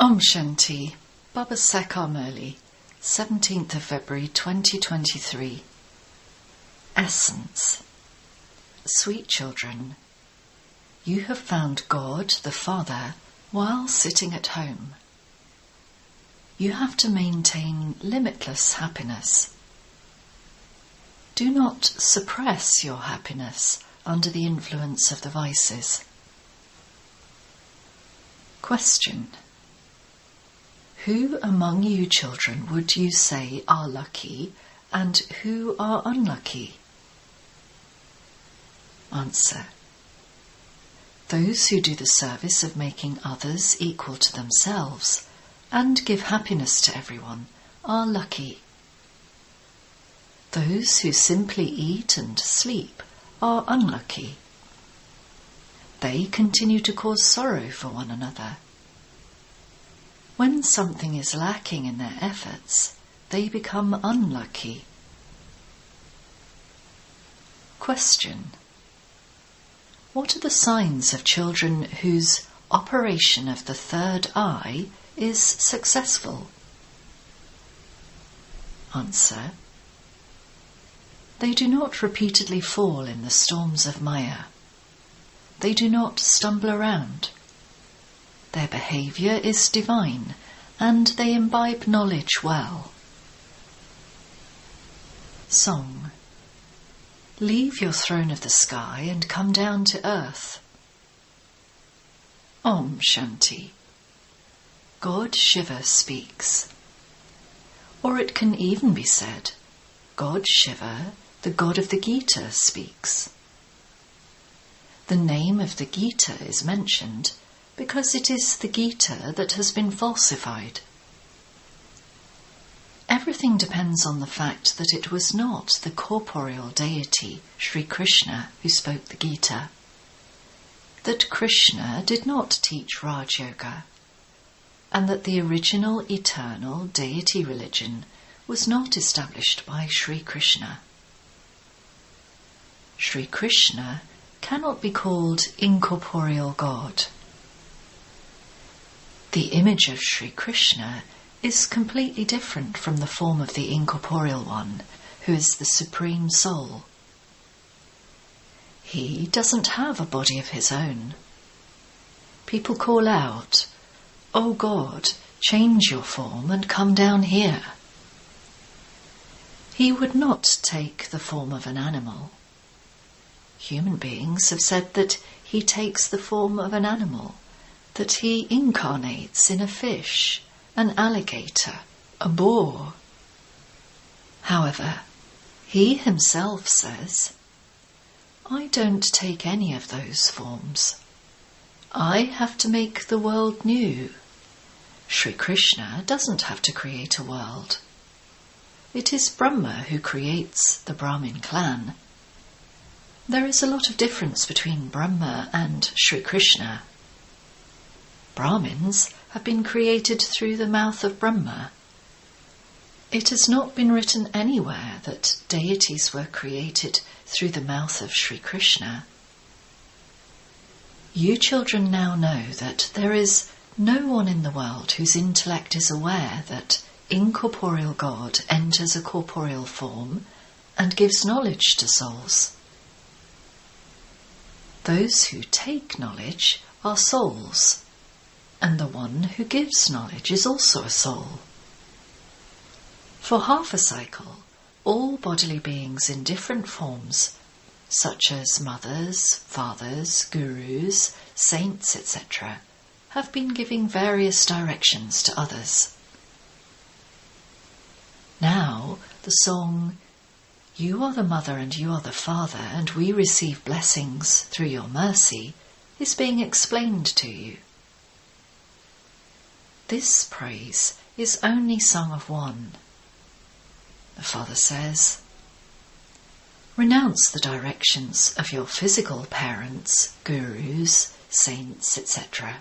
Om Shanti, Baba Sakar Murli, 17th of February 2023. Essence. Sweet children, you have found God the Father while sitting at home. You have to maintain limitless happiness. Do not suppress your happiness under the influence of the vices. Question. Who among you children would you say are lucky and who are unlucky? Answer. Those who do the service of making others equal to themselves and give happiness to everyone are lucky. Those who simply eat and sleep are unlucky. They continue to cause sorrow for one another. When something is lacking in their efforts, they become unlucky. Question. What are the signs of children whose operation of the third eye is successful? Answer. They do not repeatedly fall in the storms of Maya. They do not stumble around. Their behaviour is divine, and they imbibe knowledge well. Song. Leave your throne of the sky and come down to earth. Om Shanti. God Shiva speaks. Or it can even be said, God Shiva, the god of the Gita, speaks. The name of the Gita is mentioned because it is the Gita that has been falsified. Everything depends on the fact that it was not the corporeal deity, Sri Krishna, who spoke the Gita. That Krishna did not teach Raj Yoga, and that the original eternal deity religion was not established by Sri Krishna. Sri Krishna cannot be called incorporeal God. The image of Sri Krishna is completely different from the form of the incorporeal one, who is the Supreme Soul. He doesn't have a body of his own. People call out, "O God, change your form and come down here." He would not take the form of an animal. Human beings have said that he takes the form of an animal, that he incarnates in a fish, an alligator, a boar. However, he himself says, "I don't take any of those forms. I have to make the world new. Sri Krishna doesn't have to create a world. It is Brahma who creates the Brahmin clan. There is a lot of difference between Brahma and Sri Krishna. Brahmins have been created through the mouth of Brahma. It has not been written anywhere that deities were created through the mouth of Sri Krishna. You children now know that there is no one in the world whose intellect is aware that incorporeal God enters a corporeal form and gives knowledge to souls. Those who take knowledge are souls, and the one who gives knowledge is also a soul. For half a cycle, all bodily beings in different forms, such as mothers, fathers, gurus, saints, etc., have been giving various directions to others. Now, the song, "You are the mother and you are the father, and we receive blessings through your mercy," is being explained to you. This praise is only sung of one. The Father says, "Renounce the directions of your physical parents, gurus, saints, etc.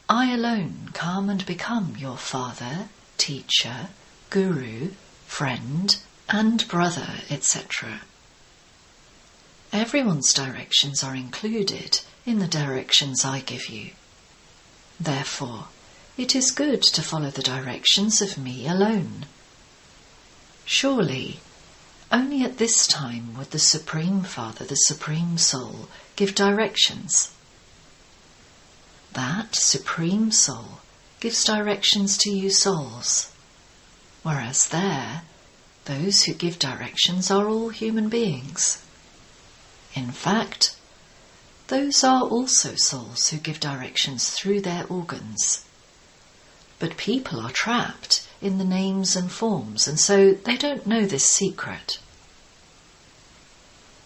I alone come and become your father, teacher, guru, friend, and brother, etc. Everyone's directions are included in the directions I give you. Therefore, it is good to follow the directions of me alone. Surely, only at this time would the Supreme Father, the Supreme Soul, give directions. That Supreme Soul gives directions to you souls, whereas there, those who give directions are all human beings. In fact, those are also souls who give directions through their organs. But people are trapped in the names and forms, and so they don't know this secret.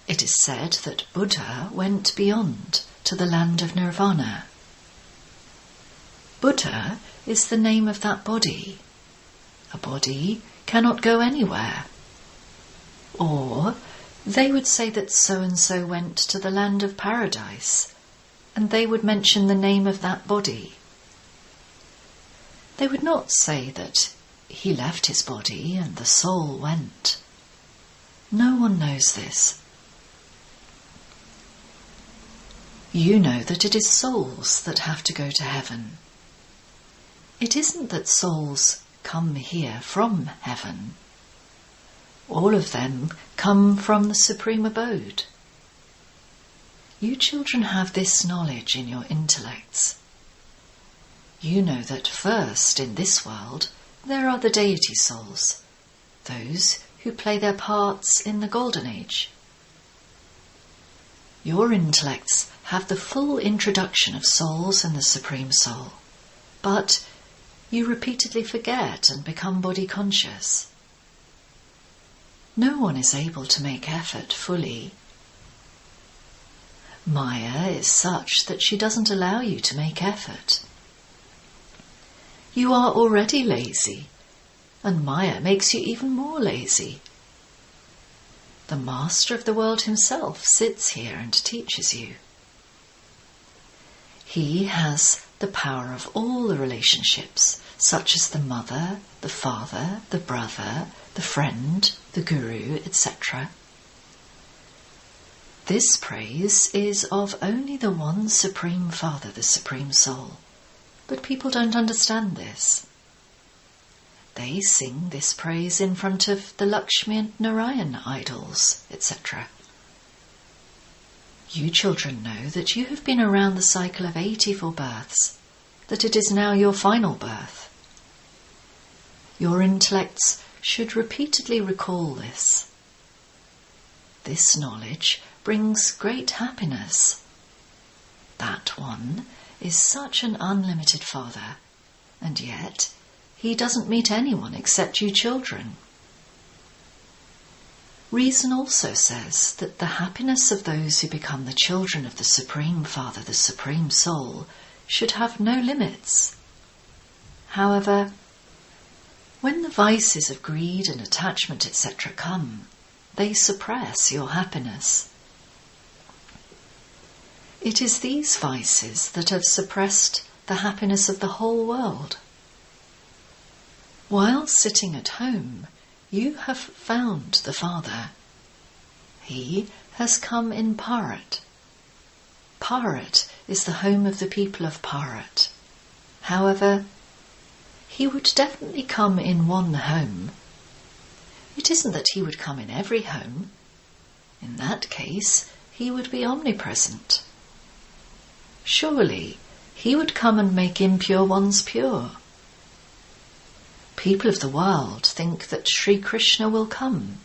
It is said that Buddha went beyond to the land of Nirvana. Buddha is the name of that body. A body cannot go anywhere. Or they would say that so-and-so went to the land of paradise, and they would mention the name of that body. They would not say that he left his body and the soul went. No one knows this. You know that it is souls that have to go to heaven. It isn't that souls come here from heaven. All of them come from the supreme abode. You children have this knowledge in your intellects. You know that first in this world there are the deity souls, those who play their parts in the Golden Age. Your intellects have the full introduction of souls and the Supreme Soul, but you repeatedly forget and become body conscious. No one is able to make effort fully. Maya is such that she doesn't allow you to make effort. You are already lazy, and Maya makes you even more lazy. The master of the world himself sits here and teaches you. He has the power of all the relationships, such as the mother, the father, the brother, the friend, the guru, etc. This praise is of only the one Supreme Father, the Supreme Soul, but people don't understand this. They sing this praise in front of the Lakshmi and Narayan idols, etc. You children know that you have been around the cycle of 84 births, that it is now your final birth. Your intellects should repeatedly recall this. This knowledge brings great happiness. That one is such an unlimited Father, and yet he doesn't meet anyone except you children. Reason also says that the happiness of those who become the children of the Supreme Father, the Supreme Soul, should have no limits. However, when the vices of greed and attachment, etc. come, they suppress your happiness. It is these vices that have suppressed the happiness of the whole world. While sitting at home, you have found the Father. He has come in Bharat. Bharat is the home of the people of Bharat. However, he would definitely come in one home. It isn't that he would come in every home. In that case, he would be omnipresent. Surely, he would come and make impure ones pure. People of the world think that Sri Krishna will come.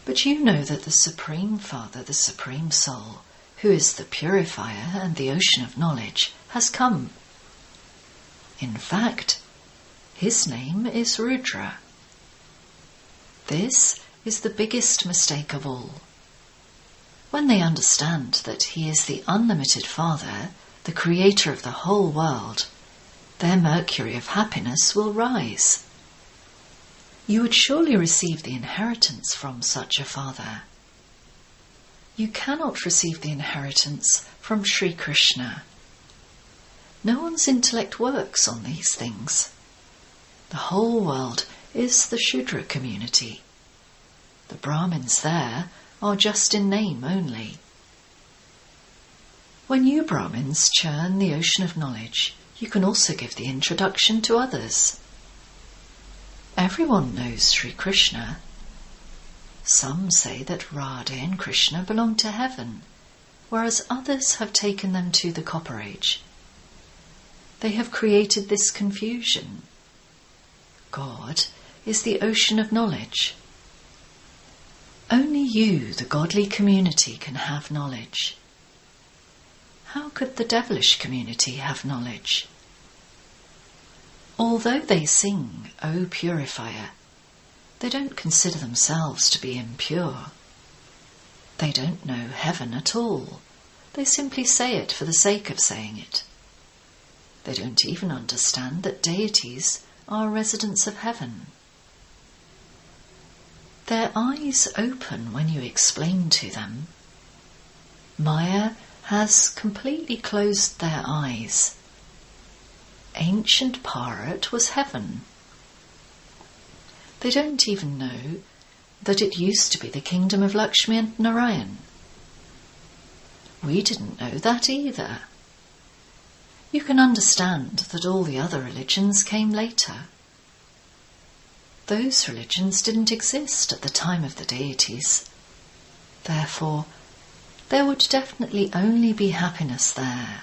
But you know that the Supreme Father, the Supreme Soul, who is the purifier and the ocean of knowledge, has come. In fact, his name is Rudra. This is the biggest mistake of all. When they understand that he is the unlimited Father, the creator of the whole world, their mercury of happiness will rise. You would surely receive the inheritance from such a Father. You cannot receive the inheritance from Sri Krishna. No one's intellect works on these things. The whole world is the Shudra community. The Brahmins there are just in name only. When you Brahmins churn the ocean of knowledge, You can also give the introduction to others. Everyone knows Sri Krishna. Some say that Radha and Krishna belong to heaven, whereas others have taken them to the Copper Age. They have created this confusion. God is the ocean of knowledge. Only you, the godly community, can have knowledge. How could the devilish community have knowledge? Although they sing, O Purifier, they don't consider themselves to be impure. They don't know heaven at all. They simply say it for the sake of saying it. They don't even understand that deities are residents of heaven. Their eyes open when you explain to them. Maya has completely closed their eyes. Ancient Bharat was heaven. They don't even know that it used to be the kingdom of Lakshmi and Narayan. We didn't know that either. You can understand that all the other religions came later. Those religions didn't exist at the time of the deities. Therefore, there would definitely only be happiness there.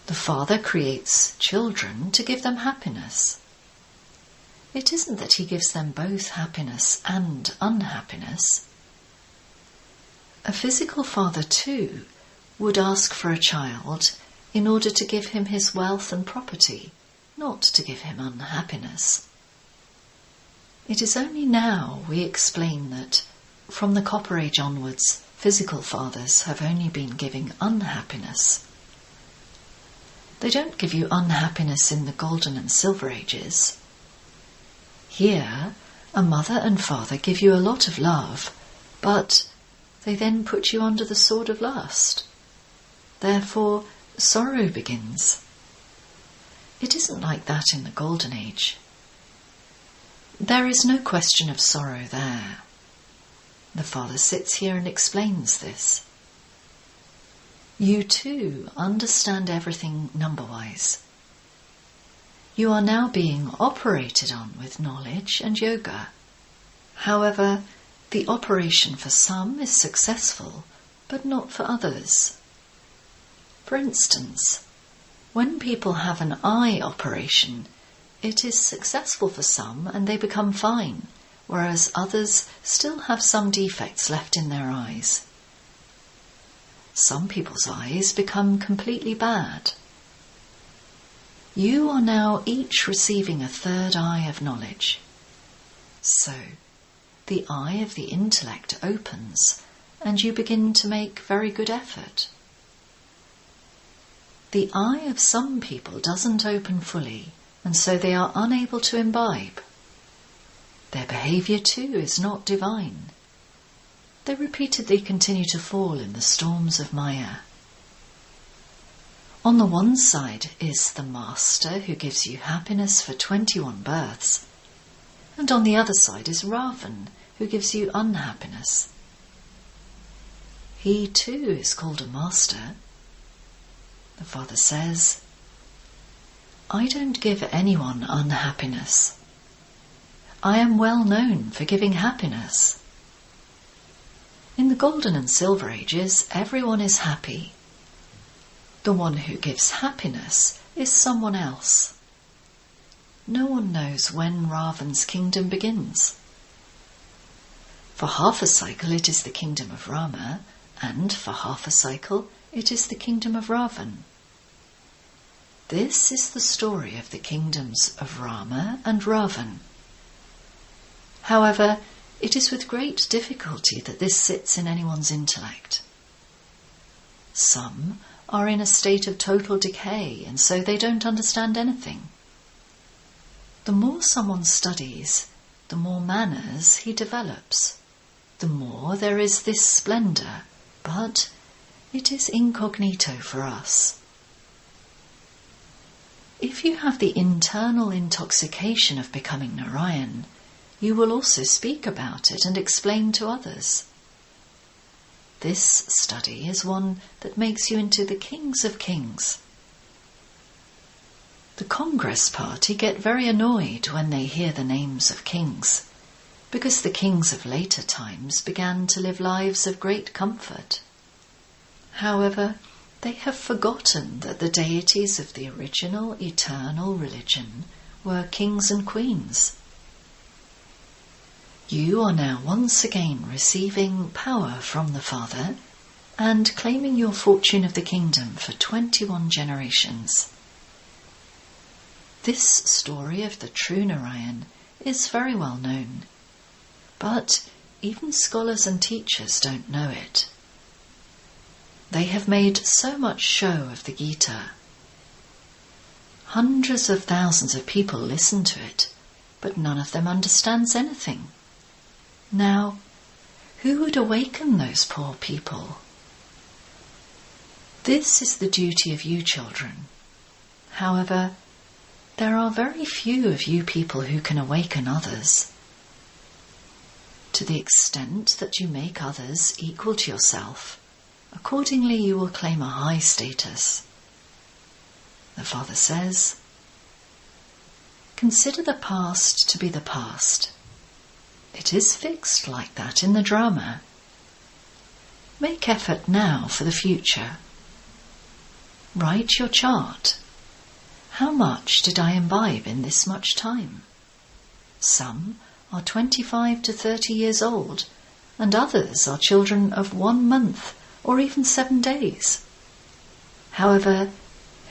The Father creates children to give them happiness. It isn't that he gives them both happiness and unhappiness. A physical father too would ask for a child in order to give him his wealth and property, not to give him unhappiness. It is only now we explain that, from the Copper Age onwards, physical fathers have only been giving unhappiness. They don't give you unhappiness in the Golden and Silver Ages. Here, a mother and father give you a lot of love, but they then put you under the sword of lust. Therefore, sorrow begins. It isn't like that in the Golden Age. There is no question of sorrow there. The Father sits here and explains this. You too understand everything number-wise. You are now being operated on with knowledge and yoga. However, the operation for some is successful, but not for others. For instance, when people have an eye operation, it is successful for some and they become fine, whereas others still have some defects left in their eyes. Some people's eyes become completely bad. You are now each receiving a third eye of knowledge. So, the eye of the intellect opens and you begin to make very good effort. The eye of some people doesn't open fully, and so they are unable to imbibe. Their behaviour too is not divine. They repeatedly continue to fall in the storms of Maya. On the one side is the Master who gives you happiness for 21 births, and on the other side is Ravan who gives you unhappiness. He too is called a Master. The Father says, I don't give anyone unhappiness. I am well known for giving happiness. In the Golden and Silver Ages, everyone is happy. The one who gives happiness is someone else. No one knows when Ravan's kingdom begins. For half a cycle it is the kingdom of Rama, and for half a cycle it is the kingdom of Ravan. This is the story of the kingdoms of Rama and Ravan. However, it is with great difficulty that this sits in anyone's intellect. Some are in a state of total decay, and so they don't understand anything. The more someone studies, the more manners he develops. The more there is this splendour, but it is incognito for us. If you have the internal intoxication of becoming Narayan, you will also speak about it and explain to others. This study is one that makes you into the kings of kings. The Congress Party get very annoyed when they hear the names of kings, because the kings of later times began to live lives of great comfort. However, they have forgotten that the deities of the original eternal religion were kings and queens. You are now once again receiving power from the Father and claiming your fortune of the kingdom for 21 generations. This story of the true Narayan is very well known, but even scholars and teachers don't know it. They have made so much show of the Gita. Hundreds of thousands of people listen to it, but none of them understands anything. Now, who would awaken those poor people? This is the duty of you children. However, there are very few of you people who can awaken others. To the extent that you make others equal to yourself, accordingly you will claim a high status. The Father says, consider the past to be the past. It is fixed like that in the drama. Make effort now for the future. Write your chart. How much did I imbibe in this much time? Some are 25 to 30 years old, and others are children of 1 month or even 7 days. However,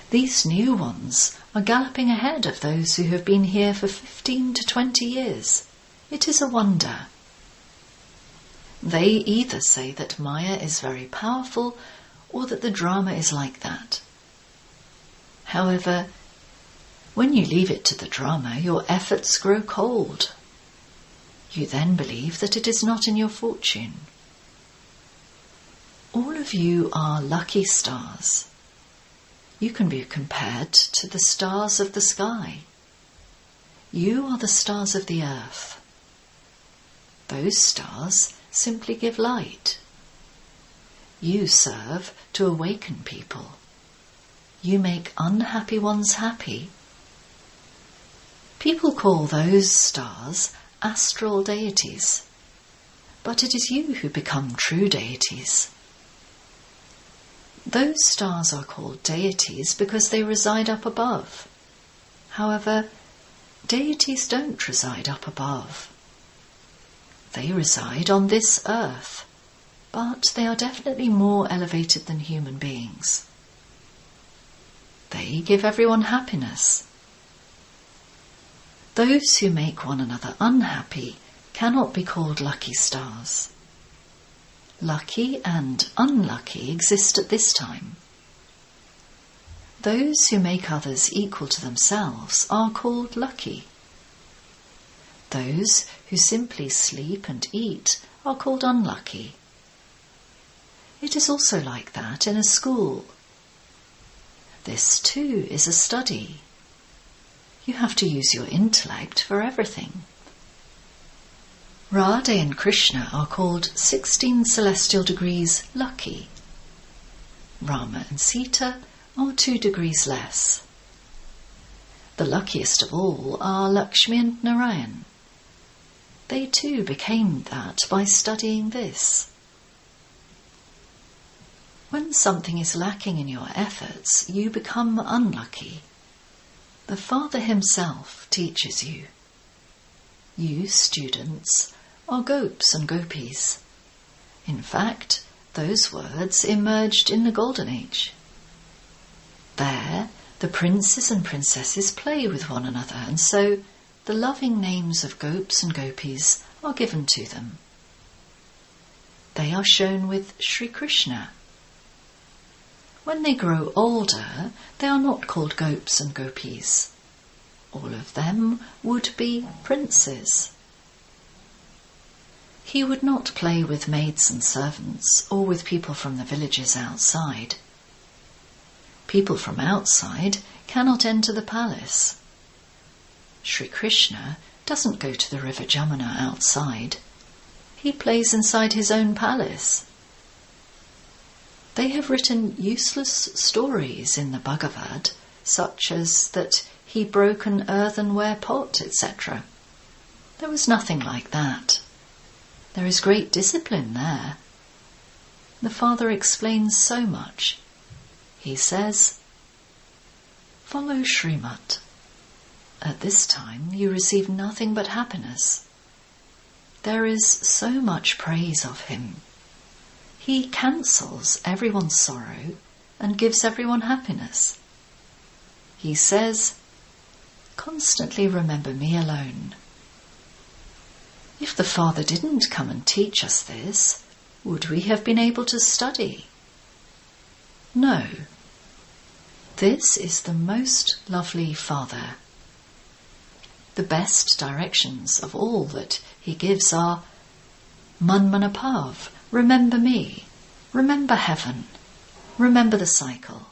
these new ones are galloping ahead of those who have been here for 15 to 20 years. It is a wonder. They either say that Maya is very powerful or that the drama is like that. However, when you leave it to the drama, your efforts grow cold. You then believe that it is not in your fortune. All of you are lucky stars. You can be compared to the stars of the sky. You are the stars of the earth. Those stars simply give light. You serve to awaken people. You make unhappy ones happy. People call those stars astral deities, but it is you who become true deities. Those stars are called deities because they reside up above. However, deities don't reside up above. They reside on this earth, but they are definitely more elevated than human beings. They give everyone happiness. Those who make one another unhappy cannot be called lucky stars. Lucky and unlucky exist at this time. Those who make others equal to themselves are called lucky. Those who simply sleep and eat are called unlucky. It is also like that in a school. This too is a study. You have to use your intellect for everything. Radha and Krishna are called 16 celestial degrees lucky. Rama and Sita are 2 degrees less. The luckiest of all are Lakshmi and Narayan. They too became that by studying this. When something is lacking in your efforts, you become unlucky. The Father himself teaches you. You, students, are gopes and gopis. In fact, those words emerged in the Golden Age. There, the princes and princesses play with one another, and so the loving names of gopes and gopis are given to them. They are shown with Sri Krishna. When they grow older, they are not called gopes and gopis. All of them would be princes. He would not play with maids and servants or with people from the villages outside. People from outside cannot enter the palace. Sri Krishna doesn't go to the river Jamuna outside. He plays inside his own palace. They have written useless stories in the Bhagavad, such as that he broke an earthenware pot, etc. There was nothing like that. There is great discipline there. The Father explains so much. He says, "Follow Srimat. At this time you receive nothing but happiness. There is so much praise of him. He cancels everyone's sorrow and gives everyone happiness. He says, constantly remember me alone." If the Father didn't come and teach us this, would we have been able to study? No. This is the most lovely Father. The best directions of all that he gives are Manmanapav, remember me, remember heaven, remember the cycle.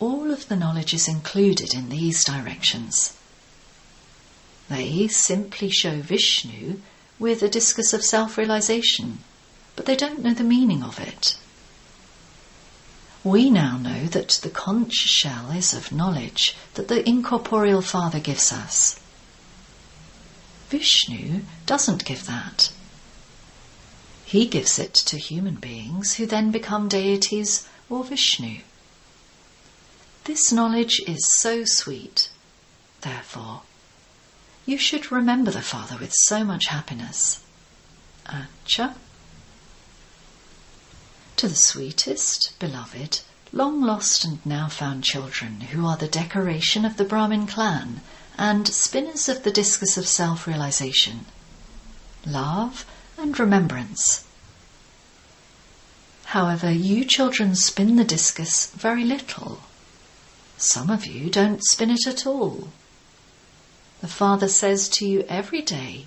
All of the knowledge is included in these directions. They simply show Vishnu with a discus of self-realization, but they don't know the meaning of it. We now know that the conch shell is of knowledge that the incorporeal Father gives us. Vishnu doesn't give that. He gives it to human beings who then become deities or Vishnu. This knowledge is so sweet, therefore, you should remember the Father with so much happiness. Acha. To the sweetest, beloved, long-lost and now-found children who are the decoration of the Brahmin clan and spinners of the discus of self-realization, love and remembrance. However, you children spin the discus very little. Some of you don't spin it at all. The Father says to you every day,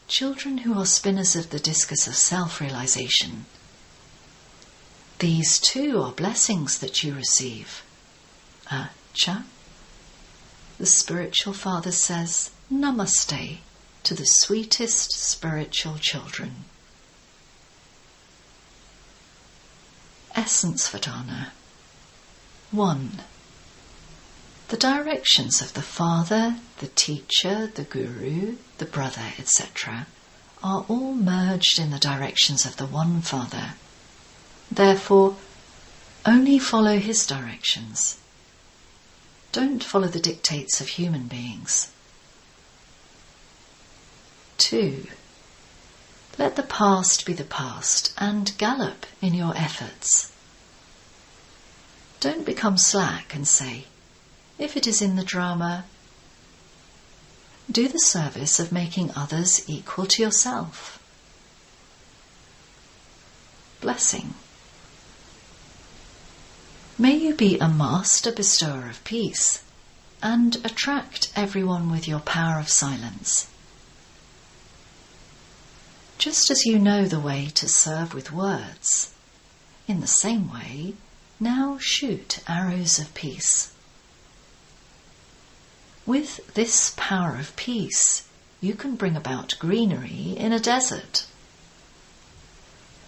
children who are spinners of the discus of self-realization, these too are blessings that you receive. Acha. The spiritual Father says, Namaste to the sweetest spiritual children. Essence Vedana. 1. The directions of the Father, the Teacher, the Guru, the Brother, etc. are all merged in the directions of the one Father. Therefore, only follow his directions. Don't follow the dictates of human beings. 2. Let the past be the past and gallop in your efforts. Don't become slack and say, if it is in the drama, do the service of making others equal to yourself. Blessing. May you be a master bestower of peace and attract everyone with your power of silence. Just as you know the way to serve with words, in the same way, now shoot arrows of peace. With this power of peace, you can bring about greenery in a desert.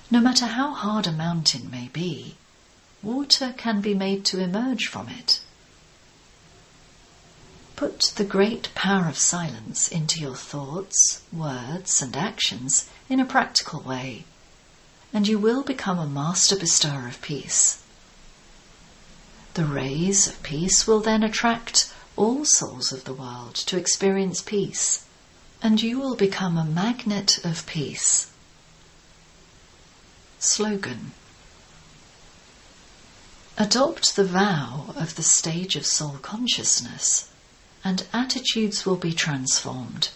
No matter how hard a mountain may be, water can be made to emerge from it. Put the great power of silence into your thoughts, words, and actions in a practical way, and you will become a master bestower of peace. The rays of peace will then attract all souls of the world to experience peace, and you will become a magnet of peace. Slogan. Adopt the vow of the stage of soul consciousness, and attitudes will be transformed.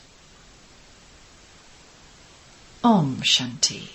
Om Shanti.